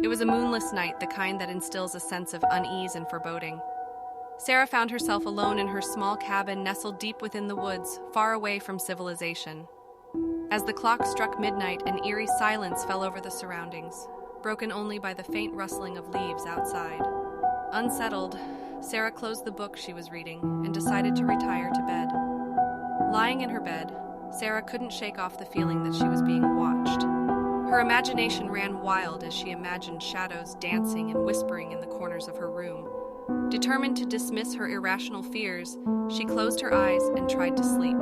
It was a moonless night, the kind that instills a sense of unease and foreboding. Sarah found herself alone in her small cabin nestled deep within the woods, far away from civilization. As the clock struck midnight, an eerie silence fell over the surroundings, broken only by the faint rustling of leaves outside. Unsettled, Sarah closed the book she was reading and decided to retire to bed. Lying in her bed, Sarah couldn't shake off the feeling that she was being watched. Her imagination ran wild as she imagined shadows dancing and whispering in the corners of her room. Determined to dismiss her irrational fears, she closed her eyes and tried to sleep.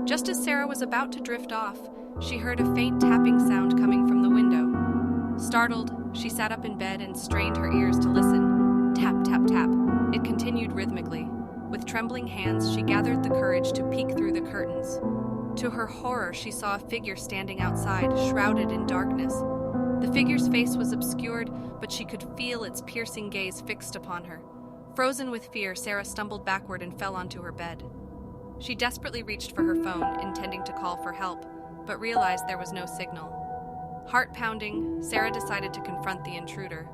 Just as Sarah was about to drift off, she heard a faint tapping sound coming from the window. Startled, she sat up in bed and strained her ears to listen. Tap, tap, tap. It continued rhythmically. With trembling hands, she gathered the courage to peek through the curtains. To her horror, she saw a figure standing outside, shrouded in darkness. The figure's face was obscured, but she could feel its piercing gaze fixed upon her. Frozen with fear, Sarah stumbled backward and fell onto her bed. She desperately reached for her phone, intending to call for help, but realized there was no signal. Heart pounding, Sarah decided to confront the intruder.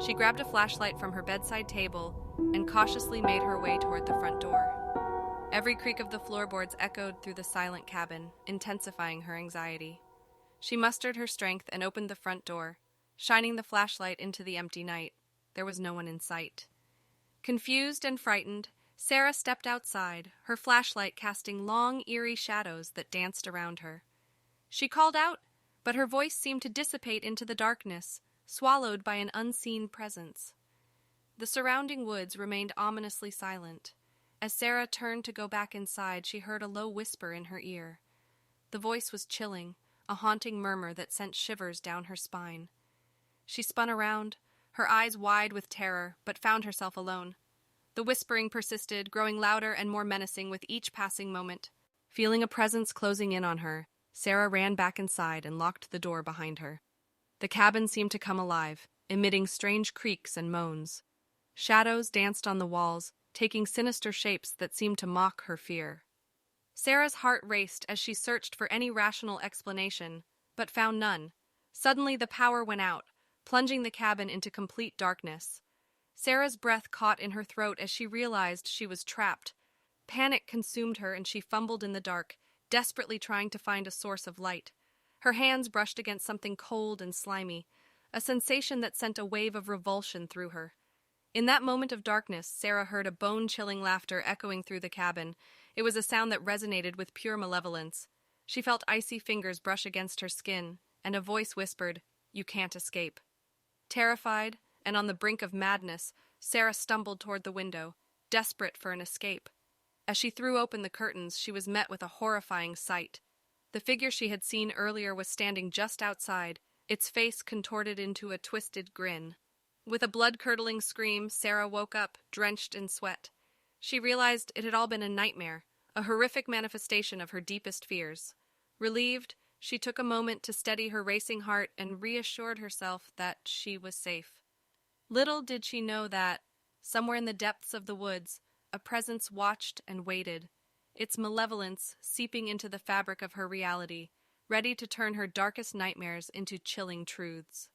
She grabbed a flashlight from her bedside table and cautiously made her way toward the front door. Every creak of the floorboards echoed through the silent cabin, intensifying her anxiety. She mustered her strength and opened the front door, shining the flashlight into the empty night. There was no one in sight. Confused and frightened, Sarah stepped outside, her flashlight casting long, eerie shadows that danced around her. She called out, but her voice seemed to dissipate into the darkness, swallowed by an unseen presence. The surrounding woods remained ominously silent. As Sarah turned to go back inside, she heard a low whisper in her ear. The voice was chilling, a haunting murmur that sent shivers down her spine. She spun around, her eyes wide with terror, but found herself alone. The whispering persisted, growing louder and more menacing with each passing moment. Feeling a presence closing in on her, Sarah ran back inside and locked the door behind her. The cabin seemed to come alive, emitting strange creaks and moans. Shadows danced on the walls, taking sinister shapes that seemed to mock her fear. Sarah's heart raced as she searched for any rational explanation, but found none. Suddenly the power went out, plunging the cabin into complete darkness. Sarah's breath caught in her throat as she realized she was trapped. Panic consumed her and she fumbled in the dark, desperately trying to find a source of light. Her hands brushed against something cold and slimy, a sensation that sent a wave of revulsion through her. In that moment of darkness, Sarah heard a bone-chilling laughter echoing through the cabin. It was a sound that resonated with pure malevolence. She felt icy fingers brush against her skin, and a voice whispered, "You can't escape." Terrified, and on the brink of madness, Sarah stumbled toward the window, desperate for an escape. As she threw open the curtains, she was met with a horrifying sight. The figure she had seen earlier was standing just outside, its face contorted into a twisted grin. With a blood-curdling scream, Sarah woke up, drenched in sweat. She realized it had all been a nightmare, a horrific manifestation of her deepest fears. Relieved, she took a moment to steady her racing heart and reassured herself that she was safe. Little did she know that, somewhere in the depths of the woods, a presence watched and waited, its malevolence seeping into the fabric of her reality, ready to turn her darkest nightmares into chilling truths.